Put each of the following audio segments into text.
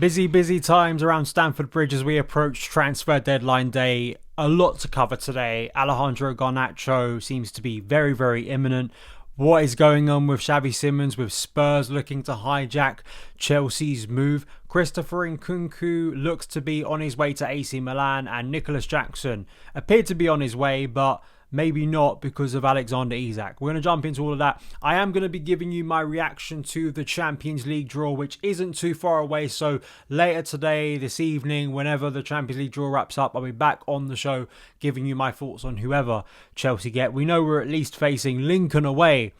Busy times around Stamford Bridge as we approach transfer deadline day. A lot to cover today. Alejandro Garnacho seems to be very imminent. What is going on with Xavi Simons, with Spurs looking to hijack Chelsea's move? Christopher Nkunku looks to be on his way to AC Milan, and Nicolas Jackson appeared to be on his way, but maybe not because of Alexander Isak. We're going to jump into all of that. I am going to be giving you my reaction to the Champions League draw, which isn't too far away. So later today, this evening, whenever the Champions League draw wraps up, I'll be back on the show giving you my thoughts on whoever Chelsea get. We know we're at least facing Lincoln away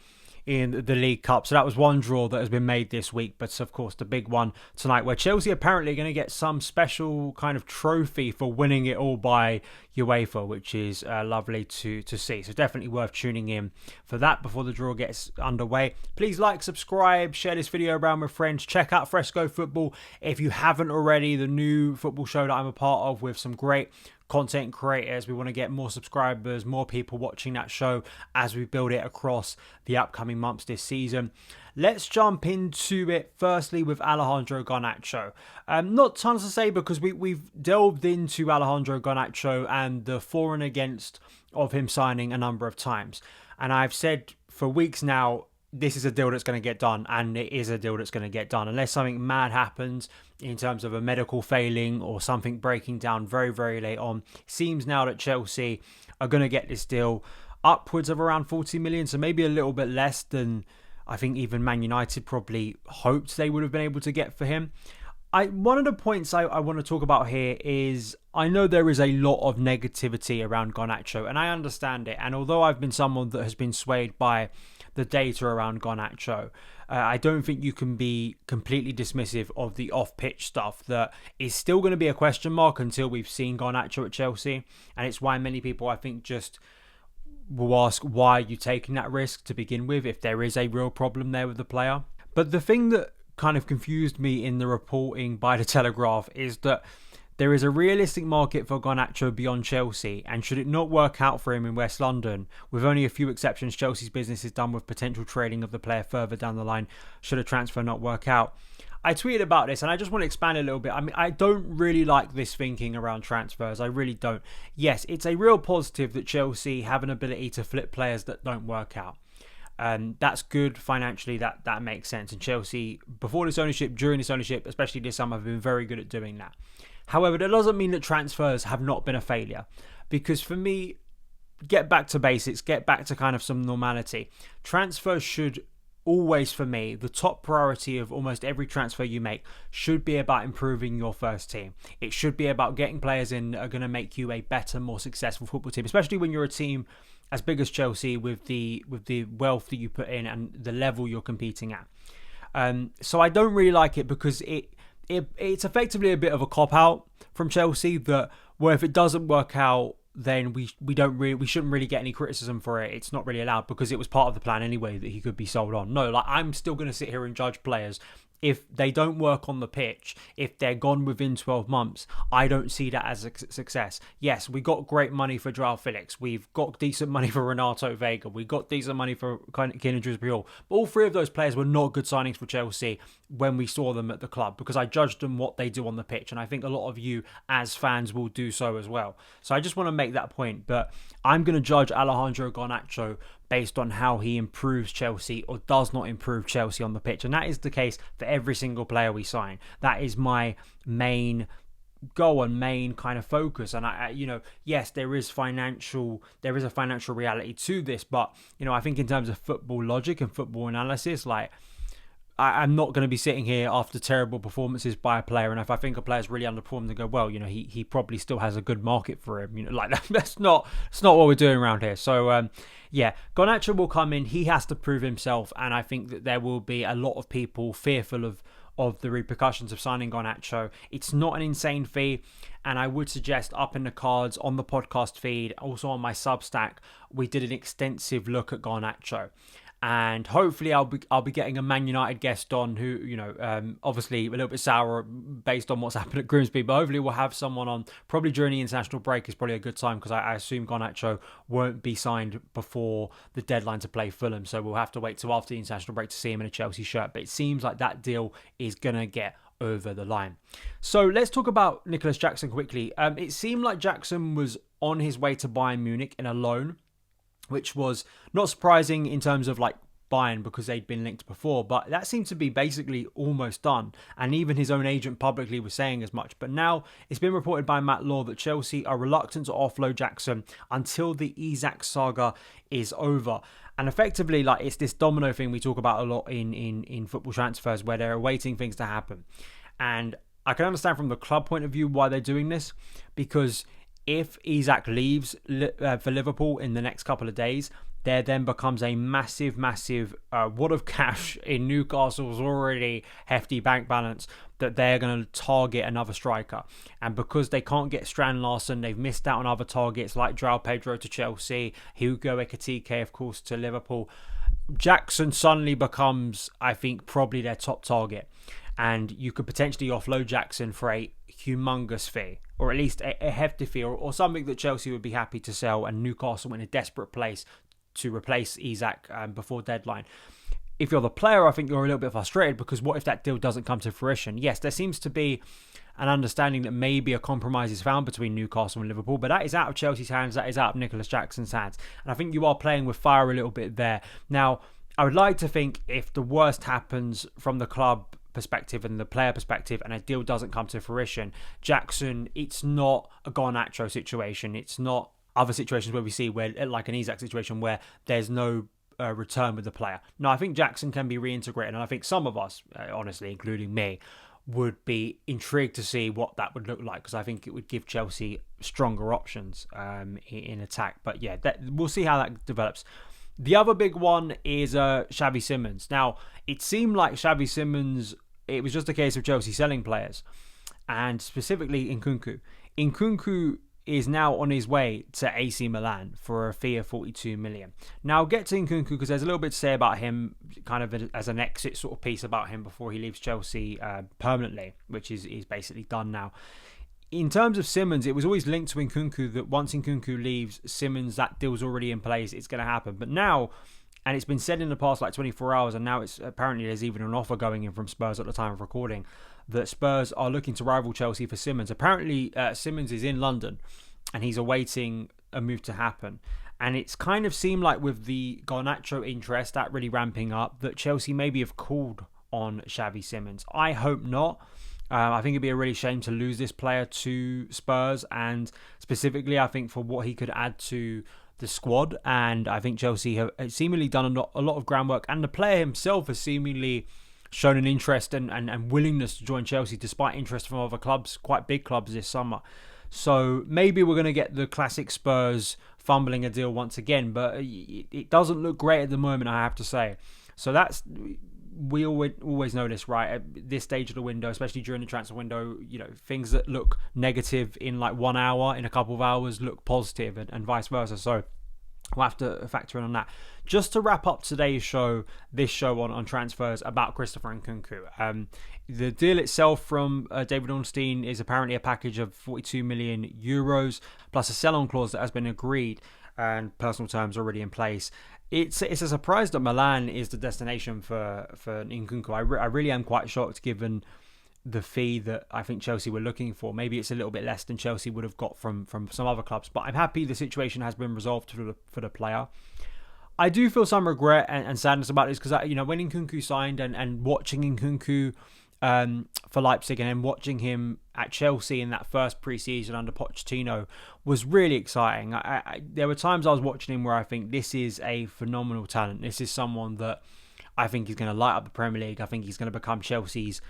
in the League Cup. So that was one draw that has been made this week. But of course, the big one tonight, where Chelsea apparently are going to get some special kind of trophy for winning it all by UEFA, which is lovely to see. So definitely worth tuning in for that before the draw gets underway. Please like, subscribe, share this video around with friends. Check out Fresco Football if you haven't already, the new football show that I'm a part of with some great content creators. We want to get more subscribers, more people watching that show as we build it across the upcoming months this season. Let's jump into it firstly with Alejandro Garnacho. Not tons to say because we've delved into Alejandro Garnacho and the for and against of him signing a number of times. And I've said for weeks now, this is a deal that's going to get done, and it is a deal that's going to get done unless something mad happens in terms of a medical failing or something breaking down very late on. Seems now that Chelsea are going to get this deal upwards of around 40 million, so maybe a little bit less than I think even Man United probably hoped they would have been able to get for him. One of the points I want to talk about here is I know there is a lot of negativity around Garnacho, and I understand it. And although I've been someone that has been swayed by the data around Garnacho, I don't think you can be completely dismissive of the off-pitch stuff that is still going to be a question mark until we've seen Garnacho at Chelsea. And it's why many people, I think, just will ask, why are you taking that risk to begin with if there is a real problem there with the player? But the thing that kind of confused me in the reporting by the Telegraph is that there is a realistic market for Garnacho beyond Chelsea, and should it not work out for him in West London, with only a few exceptions, Chelsea's business is done with potential trading of the player further down the line should a transfer not work out. I tweeted about this and I just want to expand a little bit. I mean, I don't really like this thinking around transfers. I really don't. Yes, it's a real positive that Chelsea have an ability to flip players that don't work out. That's good financially, that makes sense. And Chelsea, before this ownership, during this ownership, especially this summer, have been very good at doing that. However, that doesn't mean that transfers have not been a failure. Because for me, get back to basics, get back to kind of some normality. Transfers should always, for me, the top priority of almost every transfer you make should be about improving your first team. It should be about getting players in that are going to make you a better, more successful football team, especially when you're a team as big as Chelsea with the wealth that you put in and the level you're competing at. So I don't really like it because it's effectively a bit of a cop-out from Chelsea that where if it doesn't work out, then we shouldn't really get any criticism for it. It's not really allowed because it was part of the plan anyway that he could be sold on. No, like I'm still going to sit here and judge players. If they don't work on the pitch, if they're gone within 12 months, I don't see that as a success. Yes, we got great money for Joao Felix. We've got decent money for Renato Vega. We got decent money for Kieran Trippier. But all three of those players were not good signings for Chelsea when we saw them at the club because I judged them what they do on the pitch. And I think a lot of you as fans will do so as well. So I just want to make that point. But I'm going to judge Alejandro Garnacho based on how he improves Chelsea or does not improve Chelsea on the pitch. And that is the case for every single player we sign. That is my main goal and main kind of focus. And yes, there is a financial reality to this, but I think in terms of football logic and football analysis, like I'm not going to be sitting here after terrible performances by a player, and if I think a player's really underperformed, and go, well, he probably still has a good market for him. That's not what we're doing around here. So Garnacho will come in. He has to prove himself, and I think that there will be a lot of people fearful of the repercussions of signing Garnacho. It's not an insane fee, and I would suggest up in the cards on the podcast feed, also on my Substack, we did an extensive look at Garnacho. And hopefully I'll be getting a Man United guest on who, obviously a little bit sour based on what's happened at Grimsby, but hopefully we'll have someone on probably during the international break. Is probably a good time because I assume Garnacho won't be signed before the deadline to play Fulham. So we'll have to wait till after the international break to see him in a Chelsea shirt. But it seems like that deal is going to get over the line. So let's talk about Nicolas Jackson quickly. It seemed like Jackson was on his way to Bayern Munich in a loan, which was not surprising in terms of like Bayern because they'd been linked before, but that seemed to be basically almost done, and even his own agent publicly was saying as much. But now it's been reported by Matt Law that Chelsea are reluctant to offload Jackson until the Isak saga is over. And effectively, like, it's this domino thing we talk about a lot in football transfers, where they're awaiting things to happen. And I can understand from the club point of view why they're doing this, because if Isak leaves for Liverpool in the next couple of days, there then becomes a massive wad of cash in Newcastle's already hefty bank balance that they're going to target another striker. And because they can't get Strand Larsen, they've missed out on other targets like João Pedro to Chelsea, Hugo Ekitike, of course, to Liverpool. Jackson suddenly becomes, I think, probably their top target. And you could potentially offload Jackson for a humongous fee, or at least a hefty fee, or something that Chelsea would be happy to sell, and Newcastle in a desperate place to replace Isak before deadline. If you're the player, I think you're a little bit frustrated, because what if that deal doesn't come to fruition? Yes, there seems to be an understanding that maybe a compromise is found between Newcastle and Liverpool, but that is out of Chelsea's hands, that is out of Nicolas Jackson's hands. And I think you are playing with fire a little bit there. Now, I would like to think if the worst happens from the club perspective and the player perspective and a deal doesn't come to fruition, Jackson, it's not a Garnacho situation. It's not other situations where we see where, like an Isak situation, where there's no return with the player. No, I think Jackson can be reintegrated, and I think some of us, honestly, including me, would be intrigued to see what that would look like, because I think it would give Chelsea stronger options in attack. But yeah, we'll see how that develops. The other big one is Xavi Simons. Now, it seemed like Xavi Simons, it was just a case of Chelsea selling players, and specifically Nkunku. Nkunku is now on his way to AC Milan for a fee of 42 million. Now, I'll get to Nkunku because there's a little bit to say about him, kind of as an exit sort of piece about him before he leaves Chelsea permanently, which is basically done now. In terms of Simons, it was always linked to Nkunku that once Nkunku leaves, Simons, that deal's already in place, it's going to happen. But now, and it's been said in the past like 24 hours, and now it's apparently there's even an offer going in from Spurs at the time of recording, that Spurs are looking to rival Chelsea for Simons. Apparently, Simons is in London and he's awaiting a move to happen. And it's kind of seemed like with the Garnacho interest, that really ramping up, that Chelsea maybe have called on Xavi Simons. I hope not. I think it'd be a really shame to lose this player to Spurs, and specifically I think for what he could add to the squad. And I think Chelsea have seemingly done a lot of groundwork, and the player himself has seemingly shown an interest and willingness to join Chelsea despite interest from other clubs, quite big clubs this summer. So maybe we're going to get the classic Spurs fumbling a deal once again, but it doesn't look great at the moment, I have to say. So we always know this, right? At this stage of the window, especially during the transfer window, you know, things that look negative in like 1 hour, in a couple of hours, look positive, and vice versa. So we'll have to factor in on that. Just to wrap up today's show, this show on transfers about Christopher Nkunku. The deal itself from David Ornstein is apparently a package of 42 million euros plus a sell-on clause that has been agreed and personal terms already in place. It's a surprise that Milan is the destination for Nkunku. I really am quite shocked given the fee that I think Chelsea were looking for. Maybe it's a little bit less than Chelsea would have got from some other clubs, but I'm happy the situation has been resolved for the player. I do feel some regret and sadness about this because, when Nkunku signed and watching Nkunku for Leipzig and then watching him at Chelsea in that first pre-season under Pochettino was really exciting. There were times I was watching him where I think this is a phenomenal talent. This is someone that I think is going to light up the Premier League. I think he's going to become Chelsea's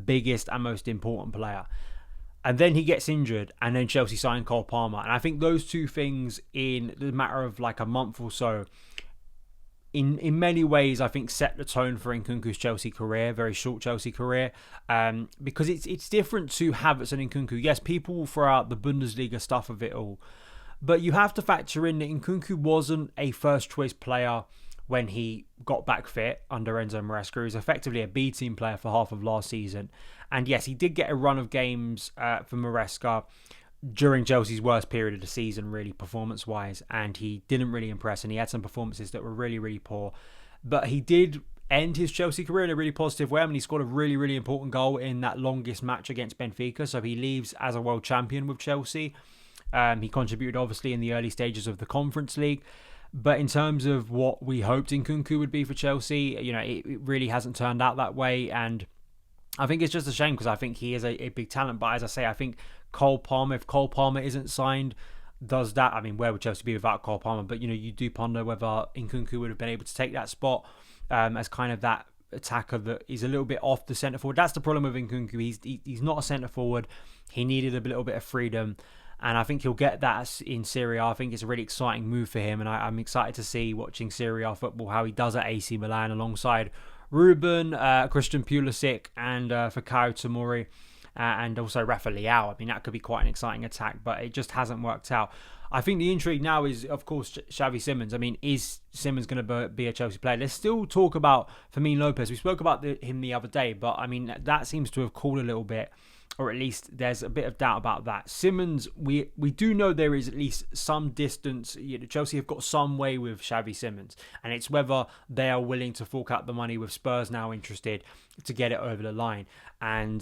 biggest and most important player. And then he gets injured, and then Chelsea signed Cole Palmer. And I think those two things in the matter of like a month or so, in many ways, I think set the tone for Nkunku's Chelsea career, very short Chelsea career, because it's different to Havertz and Nkunku. Yes, people will throw out the Bundesliga stuff of it all, but you have to factor in that Nkunku wasn't a first choice player when he got back fit under Enzo Maresca. He was effectively a B-team player for half of last season. And yes, he did get a run of games for Maresca during Chelsea's worst period of the season, really, performance-wise. And he didn't really impress, and he had some performances that were really, really poor. But he did end his Chelsea career in a really positive way. I mean, he scored a really, really important goal in that longest match against Benfica, so he leaves as a world champion with Chelsea. He contributed, obviously, in the early stages of the Conference League. But in terms of what we hoped Nkunku would be for Chelsea, it really hasn't turned out that way. And I think it's just a shame because I think he is a big talent. But as I say, I think if Cole Palmer isn't signed, does that? I mean, where would Chelsea be without Cole Palmer? But, you do ponder whether Nkunku would have been able to take that spot as kind of that attacker that is a little bit off the centre forward. That's the problem with Nkunku. He's not a centre forward. He needed a little bit of freedom. And I think he'll get that in Serie A. I think it's a really exciting move for him. And I'm excited to see, watching Serie A football, how he does at AC Milan alongside Ruben, Christian Pulisic, and Fikayo Tomori, and also Rafa Leao. I mean, that could be quite an exciting attack, but it just hasn't worked out. I think the intrigue now is, of course, Xavi Simons. I mean, is Simons going to be a Chelsea player? There's still talk about Fermin Lopez. We spoke about him the other day, but I mean, that seems to have cooled a little bit. Or at least there's a bit of doubt about that. Simons, we do know there is at least some distance. Chelsea have got some way with Xavi Simons. And it's whether they are willing to fork out the money, with Spurs now interested, to get it over the line. And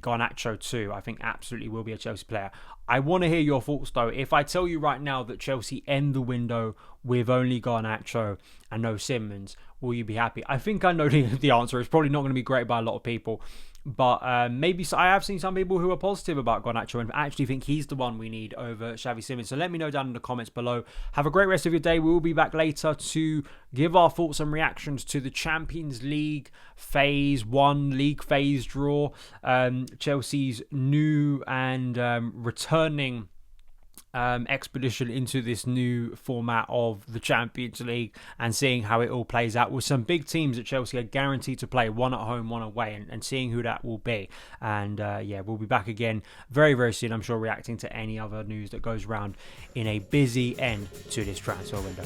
Garnacho too, I think absolutely will be a Chelsea player. I want to hear your thoughts though. If I tell you right now that Chelsea end the window with only Garnacho and no Simons, will you be happy? I think I know the answer. It's probably not going to be great by a lot of people. But maybe I have seen some people who are positive about Garnacho and actually think he's the one we need over Xavi Simons. So let me know down in the comments below. Have a great rest of your day. We will be back later to give our thoughts and reactions to the Champions League Phase 1 league phase draw. Chelsea's new and returning expedition into this new format of the Champions League, and seeing how it all plays out with some big teams that Chelsea are guaranteed to play, one at home, one away, and seeing who that will be. And we'll be back again very, very soon, I'm sure, reacting to any other news that goes around in a busy end to this transfer window.